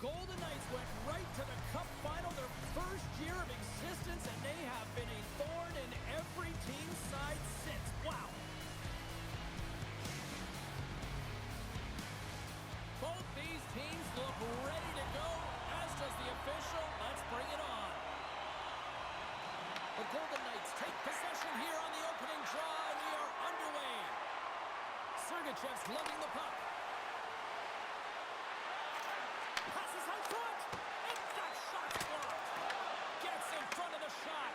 Golden Knights went right to the Cup final, their first year of existence, and they have been a thorn in every team's side since. Wow. Both these teams look ready to go, as does the official. Let's bring it on. The Golden Knights take possession here on the opening draw, and we are underway. Sergachev's lugging the puck. Passes out front, and that shot's blocked. Gets in front of the shot.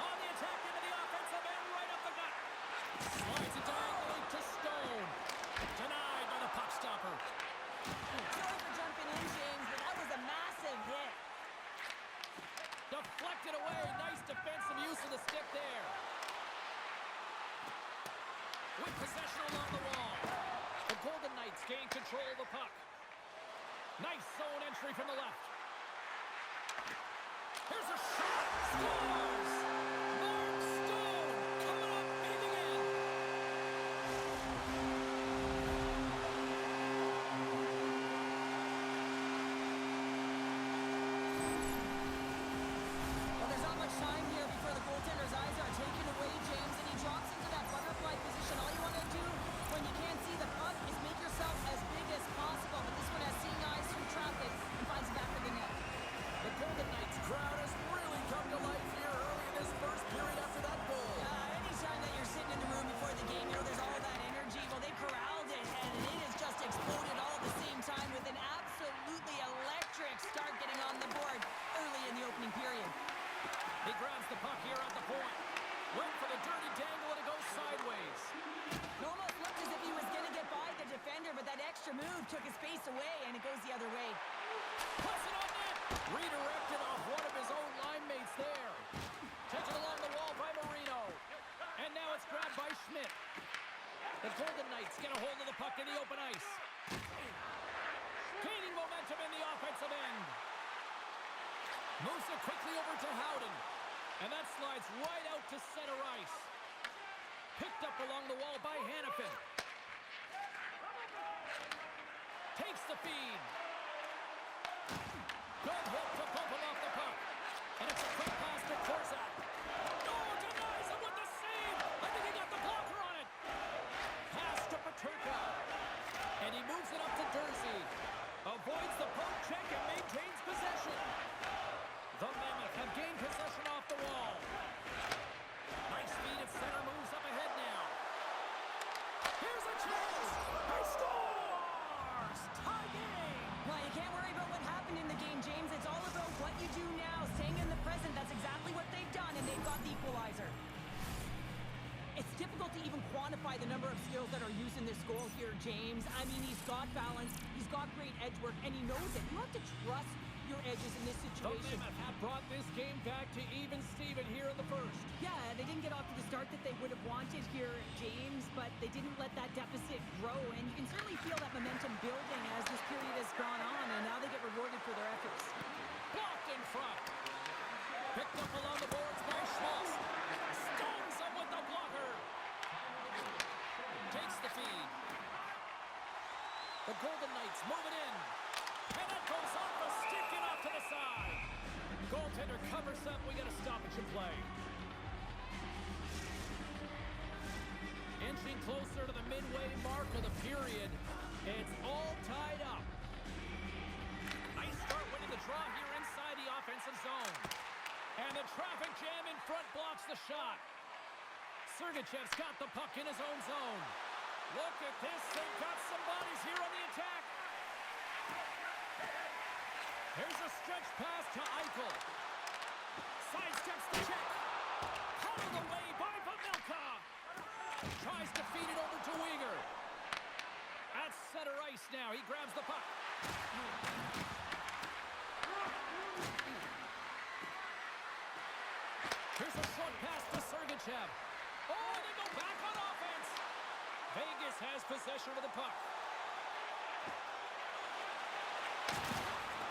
On the attack into the offensive end, right up the gut. Slides it diagonally to Stone. Denied by the puck stopper. Sorry for jumping in, James, but that was a massive hit. Deflected away. Nice defensive use of the stick there. With possession along the wall. The Golden Knights gain control of the puck. Nice zone entry from the left. Here's a shot. Scores! Mark Stone coming up big again. Well, there's not much time here before the goaltender's eyes are taken away, James, and he drops into that butterfly position. All you want to do when you can't see the puck is make yourself as big as possible, but this one has seeing eyes through traffic and finds the back of the net. The Golden Knights crowd has really come to life here early in this first period after that goal. Anytime that you're sitting in the room before the game, you know there's all that energy. Well, they corralled it, and it has just exploded all at the same time with an absolutely electric start getting on the board early in the opening period. He grabs the puck here at the point. Went for the dirty dangle, and it goes sideways. It almost looked as if he was going to get by the defender, but that extra move took his pace away, and it goes the other way. Puts it on net. Redirected off one of his own line mates there. Taken along the wall by Marino. And now it's grabbed by Schmidt. The Golden Knights get a hold of the puck in the open ice. Gaining momentum in the offensive end. Moves it quickly over to Howden. And that slides right out to center ice. Picked up along the wall by Hanifin. Takes the feed. Good hit to bump him off the puck. And it's a quick pass to Korczak. Oh, denies him with the save. I think he got the blocker on it. Pass to Peterka. And he moves it up to Durzi. Avoids the poke check and maintains possession. The Mammoth have gained possession off the wall. Nice feed at center, moves up ahead now. Here's a chance. He scores! Tie game! Well, you can't worry about what happened in the game, James. It's all about what you do now, staying in the present. That's exactly what they've done, and they've got the equalizer. It's difficult to even quantify the number of skills that are used in this goal here, James. I mean, he's got balance, he's got great edge work, and he knows it. You have to trust your edges in this situation. The Mammoth have brought this game back to even Steven here in the first. Yeah, they didn't get off to the start that they would have wanted here, James, but they didn't let that deficit grow, and you can certainly feel that momentum building as this period has gone on, and now they get rewarded for their efforts. Blocked in front. Picked up along the boards by Schmaltz. Stones him with the blocker. Takes the feed. The Golden Knights move it in. And that goes off the stick and off to the side. Goaltender covers up. We got a stoppage in play. Inching closer to the midway mark of the period. It's all tied up. Nice start winning the draw here inside the offensive zone. And the traffic jam in front blocks the shot. Sergachev's got the puck in his own zone. Look at this. They've got some bodies here on the attack. Here's a stretch pass to Eichel. Sidesteps the check. Hauled away by Pavelka. Tries to feed it over to Weegar. At center ice now. He grabs the puck. Here's a short pass to Sergachev. Oh, they go back on offense. Vegas has possession of the puck.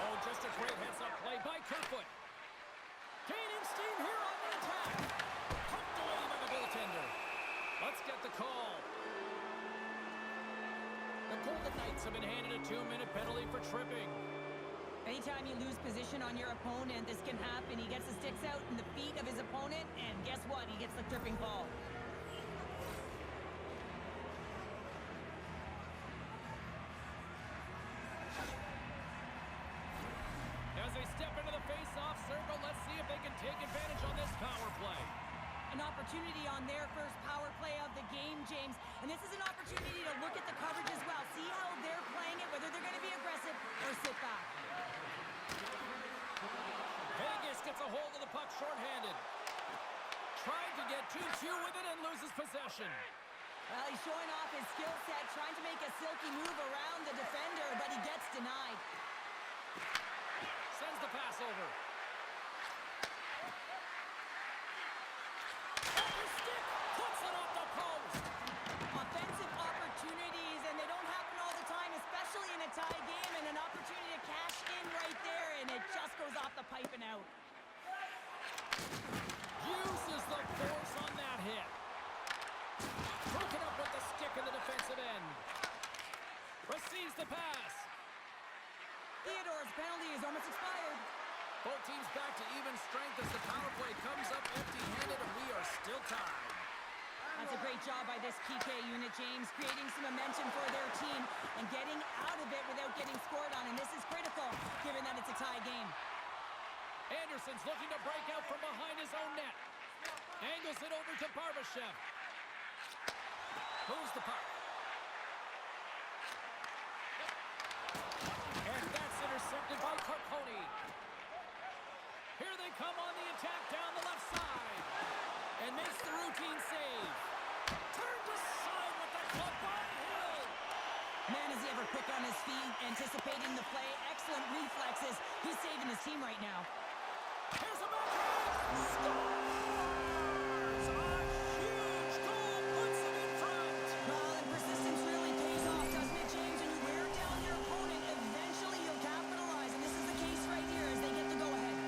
Oh, just a great heads-up play by Kerfoot. Gaining steam here on the attack. Pumped away by the goaltender. Let's get the call. The Golden Knights have been handed a 2-minute penalty for tripping. position on your opponent, this can happen. He gets the sticks out in the feet of his opponent, and guess what? He gets the tripping ball. As they step into the face-off circle, let's see if they can take advantage on this power play. An opportunity on their first power play of the game, James. And this is an opportunity to look at the coverage as well. See how they're playing it, whether they're going to be aggressive or sit back. Vegas gets a hold of the puck shorthanded. Trying to get 2-2 with it and loses possession. Well, he's showing off his skill set, trying to make a silky move around the defender, but he gets denied. Sends the pass over. Stick puts it off the post. Offensive opportunities, and they don't happen all the time, especially in a tie game, and an opportunity to cash in right there, and it just goes off the pipe and out. Uses the force on that hit. Broken up with the stick in the defensive end. Receives the pass. Theodore's penalty is almost expired. Both teams back to even strength as the power play comes up empty-handed, and we are still tied. That's a great job by this PK unit, James, creating some momentum for their team and getting out of it without getting scored on. And this is critical, given that it's a tie game. Anderson's looking to break out from behind his own net. Angles it over to Barbashev. Moves the puck. And that's intercepted by Carcone. Here they come on the attack down the left side. And makes the routine save. Turned aside with the club by Hill. Man, is he ever quick on his feet, anticipating the play. Excellent reflexes. He's saving his team right now. Here's a backhand. Scores! A huge goal puts him in front. Well, and persistence really pays off, doesn't it, James? When you wear down your opponent, eventually you'll capitalize. And this is the case right here as they get the go-ahead.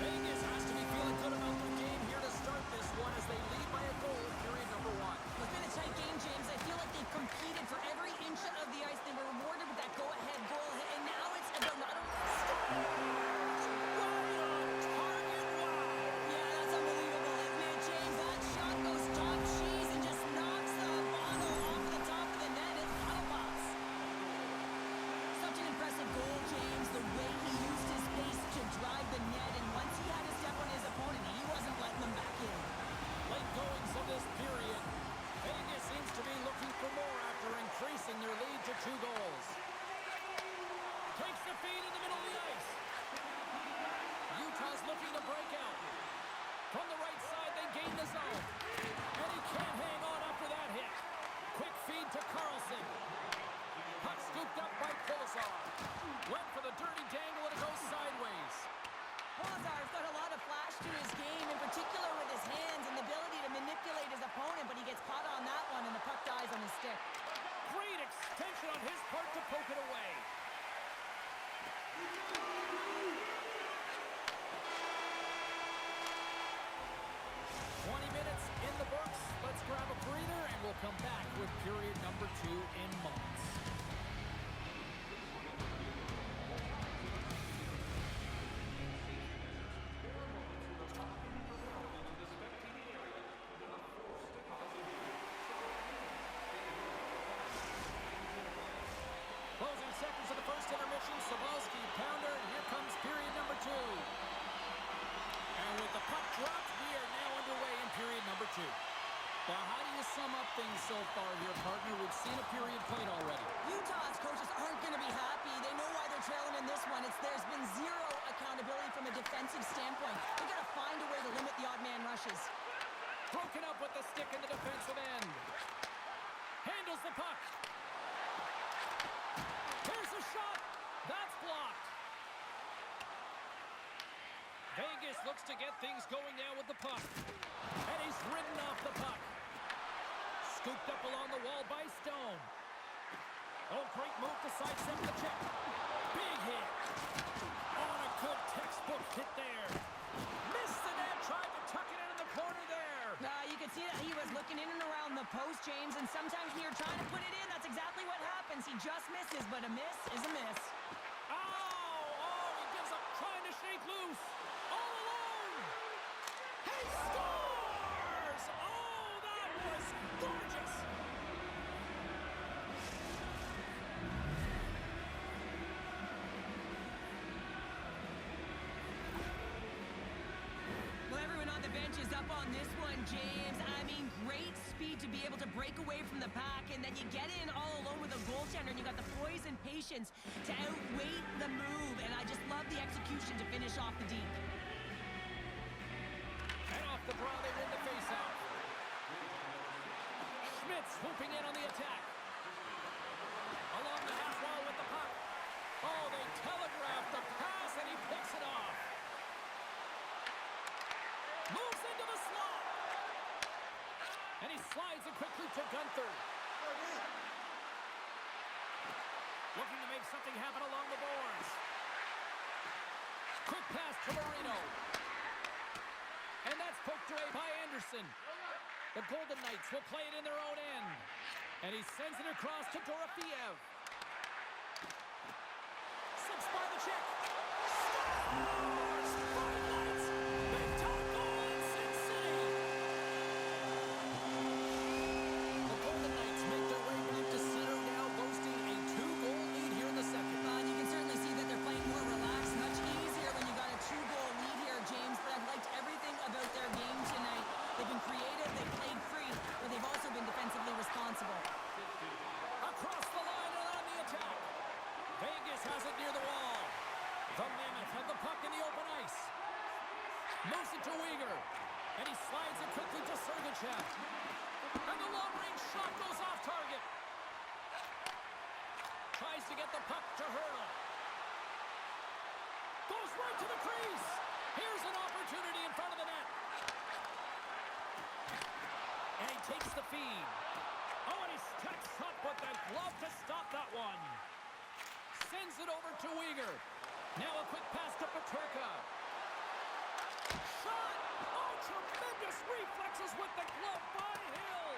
Vegas has to be feeling good about their game here to start this one as they lead by a goal in period number 1. It's been a tight game, James. I feel like they've competed for every inch of the ice. They were rewarded with that go-ahead goal, and now it's about not only... Yeah, that's unbelievable, isn't it, James? That shot goes top cheese and just knocks the bottle off the top of the net. It's bottle pops. Such an impressive goal, James. The way he used his pace to drive the net, and once he had a step on his opponent, he wasn't letting them back in. Late goings of this period. Vegas seems to be looking for more after increasing their lead to 2 goals. Takes the feed in the middle of the ice. Utah's looking to break out. From the right side, they gain the zone. And he can't hang on after that hit. Quick feed to Carlson. Puck scooped up by Kolzar. Went for the dirty dangle and it goes sideways. Kolzar's got a lot of flash to his game, in particular with his hands and the ability to manipulate his opponent, but he gets caught on that one and the puck dies on his stick. Great extension on his part to poke it away. Minutes in the books. Let's grab a breather and we'll come back with period number 2 in moments. Closing seconds of the first intermission. Sabalski, pounder, and here comes period number 2. And with the puck dropped, we are now underway in period number 2. Now, how do you sum up things so far here, partner? We've seen a period played already. Utah's coaches aren't going to be happy. They know why they're trailing in this one. There's been zero accountability from a defensive standpoint. They've got to find a way to limit the odd man rushes. Broken up with the stick in the defensive end. Handles the puck. Here's a shot. That's blocked. Vegas looks to get things going now with the puck. And he's ridden off the puck. Scooped up along the wall by Stone. Oh, great move to sidestep the check. Big hit. On a good textbook hit there. Missed the net, tried to tuck it in the corner there. You could see that he was looking in and around the post, James, and sometimes when you're trying to put it in, that's exactly what happens. He just misses, but a miss is a miss. Oh, he gives up, tries this one, James. I mean, great speed to be able to break away from the pack, and then you get in all alone with a goaltender, and you got the poise and patience to outweight the move, and I just love the execution to finish off the deep. And off the draw, they win the faceoff. Schmidt swooping in on the attack. Along the half wall with the puck. Oh, they telegraphed the pass, and he picks it off. Moves into the slot. And he slides it quickly to Gunther. Looking to make something happen along the boards. Quick pass to Marino. And that's poked away by Anderson. The Golden Knights will play it in their own end. And he sends it across to Dorofeev. Slips by the check. Scores! Golden Knights! Big time goal in Sin City! The Golden Knights make their way into center now, boasting a 2-goal lead here in the second. And you can certainly see that they're playing more relaxed, much easier when you got a 2-goal lead here, James. But I've liked everything about their game tonight. They've been creative, they've played free, but they've also been defensively responsible. Across the line and on the attack. Vegas has it near the wall. The Mammoth have the puck in the open ice. Moves it to Weegar. And he slides it quickly to Sergachev. And the long-range shot goes off target. Tries to get the puck to Hurdle. Goes right to the crease. Here's an opportunity in front of the net. And he takes the feed. Oh, and he steps up with the glove to stop that one. Sends it over to Weegar. Now a quick pass to Peterka. Shot! Oh, tremendous reflexes with the glove by Hill.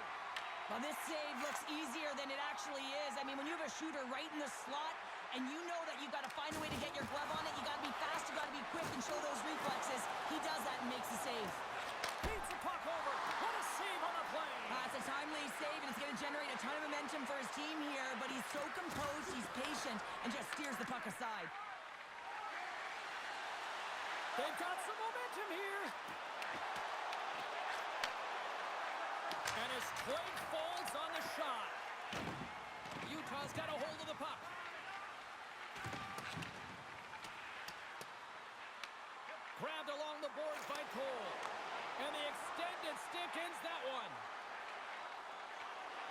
Well, this save looks easier than it actually is. I mean, when you have a shooter right in the slot, and you know that you've got to find a way to get your glove on it, you got to be fast, you got to be quick and show those reflexes. He does that and makes the save. Beats the puck over. What a save on the play. It's a timely save, and it's going to generate a ton of momentum for his team here, but he's so composed, he's patient, and just steers the puck aside. They've got some momentum here. And his twig folds on the shot. Utah's got a hold of the puck. Grabbed along the boards by Cole. And the extended stick ends that one.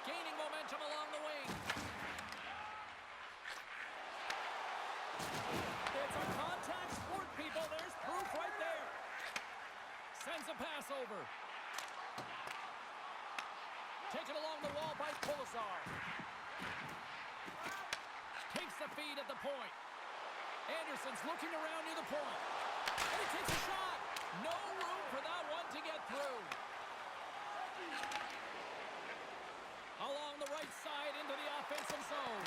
Gaining momentum along the wing. It's a contact sport, people. There's proof right there. Sends a pass over. Taken along the wall by Kolesar. Takes the feed at the point. Anderson's looking around near the point. And he takes a shot. No room for that one to get through. Along the right side into the offensive zone.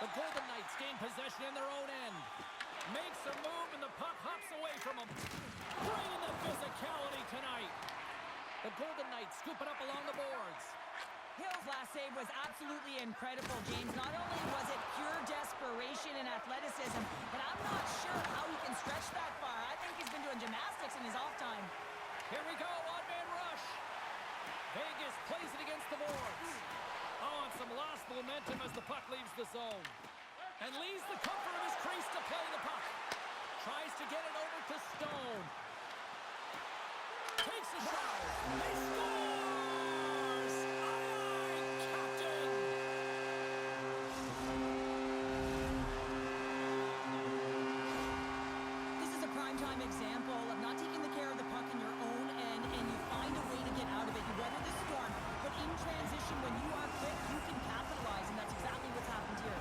The Golden Knights gain possession in their own end. Makes a move and the puck hops away from him. Bringing the physicality tonight. The Golden Knights scoop it up along the boards. Hill's last save was absolutely incredible, James. Not only was it pure desperation and athleticism, but I'm not sure how he can stretch that far. I think he's been doing gymnastics in his off time. Here we go, one-man rush. Vegas plays it against the boards. Oh, and some lost momentum as the puck leaves the zone. And leaves the comfort of his crease to play the puck. Tries to get it over to Stone. Takes a shot. He scores! Aye, Captain! This is a primetime example of not taking the care of the puck in your own end, and you find a way to get out of it. You weather the storm, but in transition, when you are quick, you can capitalize, and that's exactly what's happened here.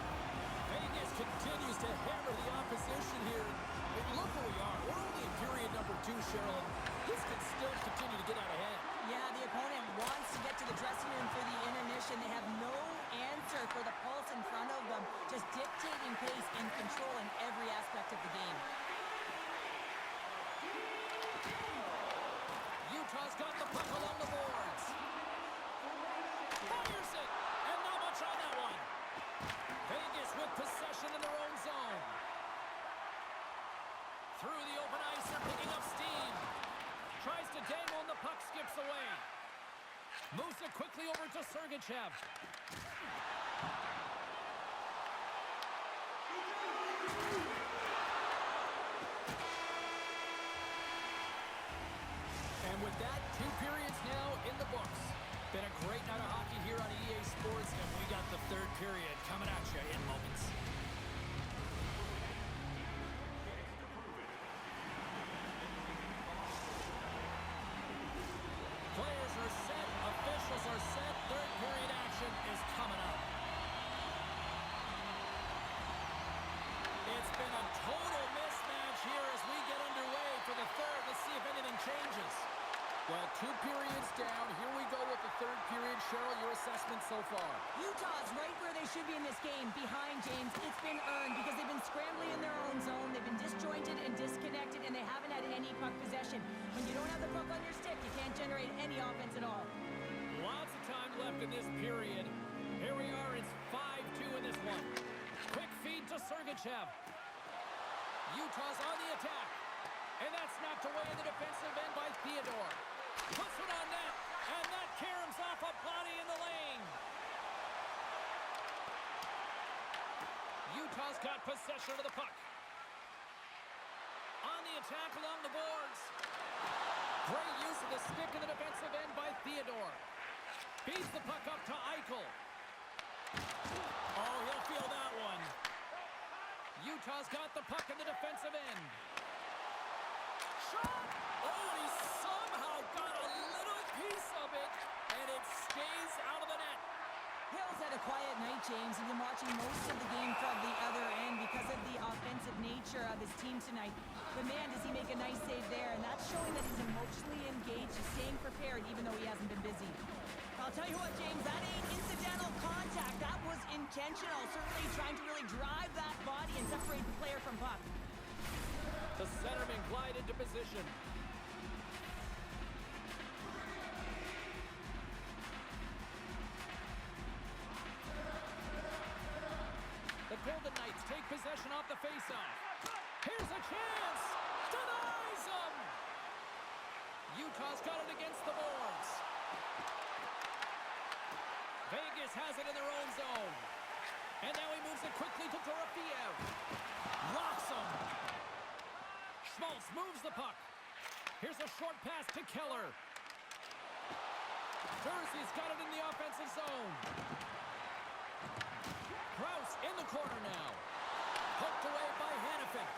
Vegas continues to hammer the opposition here. And look where we are. We're only in period number 2, Cheryl. This can still continue to get out of hand. Yeah, the opponent wants to get to the dressing room for the intermission. They have no answer for the pulse in front of them, just dictating pace and controlling every aspect of the game. Utah's got the puck along the boards. Fires it, and not much on that one. Vegas with possession in their own zone. Through the open ice, they're picking up steam. Tries to dangle and the puck skips away. Moves it quickly over to Sergachev. And with that, 2 periods now in the books. Been a great night of hockey here on EA Sports, and we got the 3rd period coming at you in moments. Players are set, officials are set, 3rd period action is coming up. It's been a total mismatch here as we get underway for the 3rd. Let's see if anything changes. Well, 2 periods down. Here we go with the 3rd period. Cheryl, your assessment so far? Utah's right where they should be in this game, behind James. It's been earned because they've been scrambling in their own zone. They've been disjointed and disconnected, and they haven't had any puck possession. When you don't have the puck on your stick, you can't generate any offense at all. Lots of time left in this period. Here we are. It's 5-2 in this one. Quick feed to Sergachev. Utah's on the attack. And that's knocked away in the defensive end by Theodore. Puts it on net, and that caroms off a body in the lane. Utah's got possession of the puck. On the attack along the boards. Great use of the stick in the defensive end by Theodore. Feeds the puck up to Eichel. Oh, he'll feel that one. Utah's got the puck in the defensive end. Shot! Oh, and he somehow got a little piece of it, and it stays out of the net. Hill's had a quiet night, James. He's been watching most of the game from the other end because of the offensive nature of his team tonight. But man, does he make a nice save there, and that's showing that he's emotionally engaged, he's staying prepared even though he hasn't been busy. I'll tell you what, James, that ain't incidental contact. That was intentional, certainly trying to really drive that body and separate the player from puck. The centerman glide into position. The Golden Knights take possession off the faceoff. Here's a chance! Denies him! Utah's got it against the boards. Vegas has it in their own zone. And now he moves it quickly to Dorofeyev. Rocks him! Schmaltz moves the puck. Here's a short pass to Keller. Jersey's got it in the offensive zone. Krause in the corner now. Poked away by Hanifin.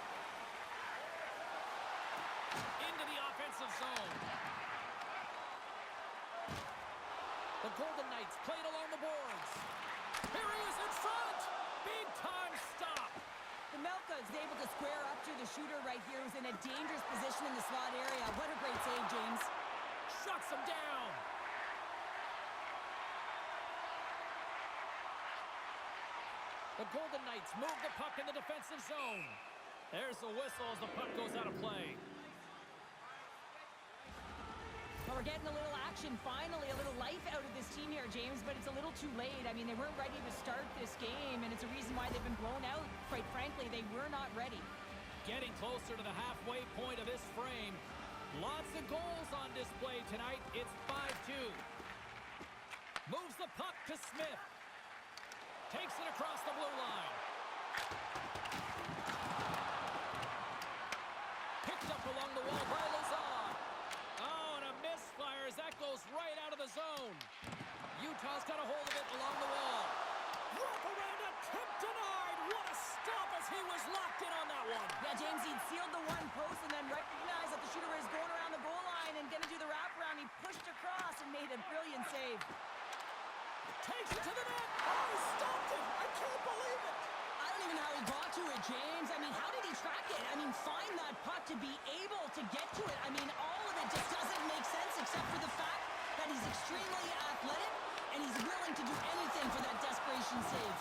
Into the offensive zone. The Golden Knights played along the boards. Here he is in front! Big time stop! Melka is able to square up to the shooter right here, who's in a dangerous position in the slot area. What a great save, James. Shuts him down. The Golden Knights move the puck in the defensive zone. There's the whistle as the puck goes out of play. Well, we're getting a little action, finally, a little life out of this team here, James, but it's a little too late. I mean, they weren't ready to start this game, and it's a reason why they've been blown out. Quite frankly, they were not ready. Getting closer to the halfway point of this frame. Lots of goals on display tonight. It's 5-2. Moves the puck to Smith. Takes it across the blue line. Picked up along the wall by Lazar. Oh, and a misfire as that goes right out of the zone. Utah's got a hold of it along the wall. Wrap around a tip denied. What a stop as he was locked in on that one. Yeah, James, he'd sealed the one post and then recognized that the shooter was going around the goal line and going to do the wraparound. He pushed across and made a brilliant save. Takes it to the net. Oh, he stopped it. I can't believe it. I don't even know how he got to it, James. I mean, how did he track it? I mean, find that puck to be able to get to it. I mean, all of it just doesn't make sense except for the fact that he's extremely athletic and he's willing to do anything for that desperation save.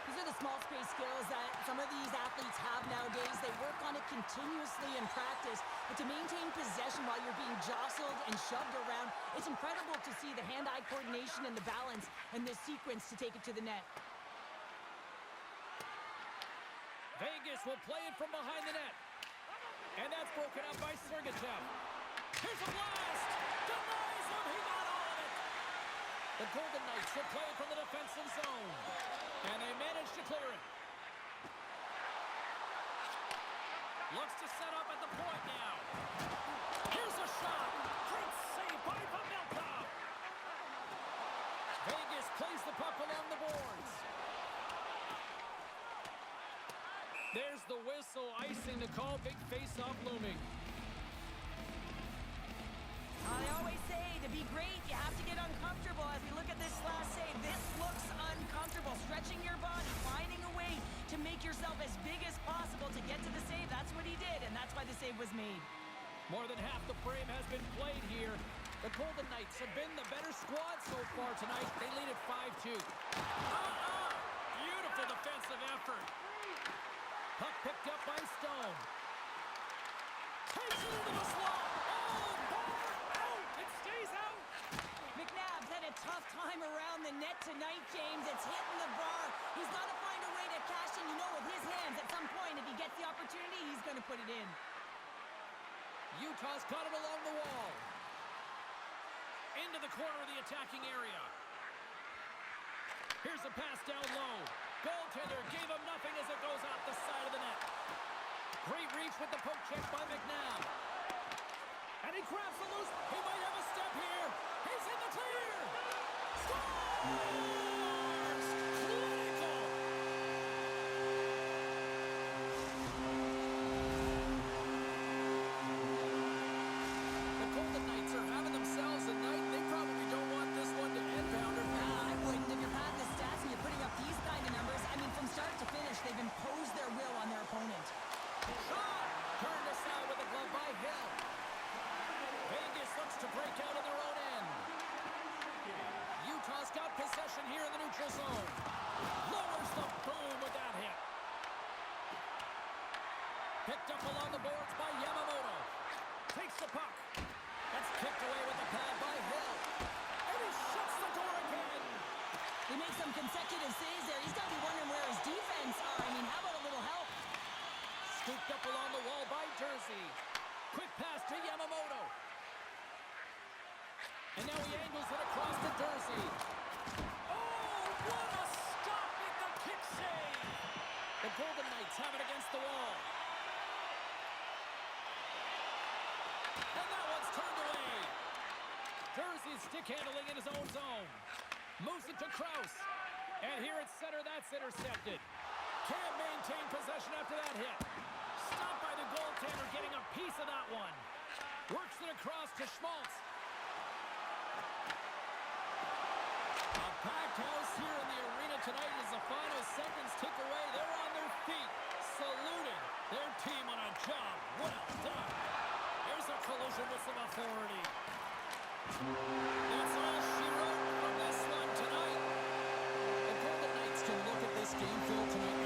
These are the small space skills that some of these athletes have nowadays. They work on it continuously in practice, but to maintain possession while you're being jostled and shoved around, it's incredible to see the hand-eye coordination and the balance in this sequence to take it to the net. Vegas will play it from behind the net. And that's broken up by Sergachev. Here's a blast. Denies him. He got all of it. The Golden Knights will play it from the defensive zone. And they manage to clear it. Looks to set up at the point now. Here's a shot. Great save by Pavelka. Vegas plays the puck along the boards. There's the whistle, icing the call. Big face-off looming. They always say to be great, you have to get uncomfortable. As we look at this last save, this looks uncomfortable. Stretching your body, finding a way to make yourself as big as possible to get to the save. That's what he did, and that's why the save was made. More than half the frame has been played here. The Golden Knights have been the better squad so far tonight. They lead at 5-2. Beautiful defensive effort. Puck picked up by Stone. Takes it into the slot. Oh, bar out. It stays out. McNabb's had a tough time around the net tonight, James. It's hitting the bar. He's got to find a way to cash in. You know, with his hands, at some point, if he gets the opportunity, he's going to put it in. Utah's got it along the wall. Into the corner of the attacking area. Here's a pass down low. Goaltender gave him nothing as it goes out the side of the net. Great reach with the poke check by McNabb. And he grabs the loose. He might have a step here. He's in the clear. Scores! Clinical. The Golden Knights are having themselves a night. They probably don't want this one to end, Pounder. I wouldn't. If you're patting the stats and you're putting up these kind of numbers, I mean, from start to finish, they've imposed their will on their opponent. Shot! Turned aside with a glove by Hill. Vegas looks to break out of their own end. Utah's got possession here in the neutral zone. Lowers the boom with that hit. Picked up along the boards by Yamamoto. Takes the puck. That's kicked away with the pad by Hill. And he shuts the door again. He makes some consecutive saves there. He's got to be wondering where his defense are. I mean, how about a little help? Scooped up along the wall by Jersey. Quick pass to Yamamoto. And now he angles it across to Jersey. Oh, what a stop with the kick save. The Golden Knights have it against the wall. And that one's turned away. Jersey's stick handling in his own zone. Moves it to Krause. And here at center, that's intercepted. Can't maintain possession after that hit. Stopped by the goaltender, getting a piece of that one. Works it across to Schmaltz. A packed house here in the arena tonight as the final seconds tick away. They're on their feet, saluting their team on a job well done. Here's a collision with some authority. That's all she wrote from this one tonight. The Golden Knights can look at this game field tonight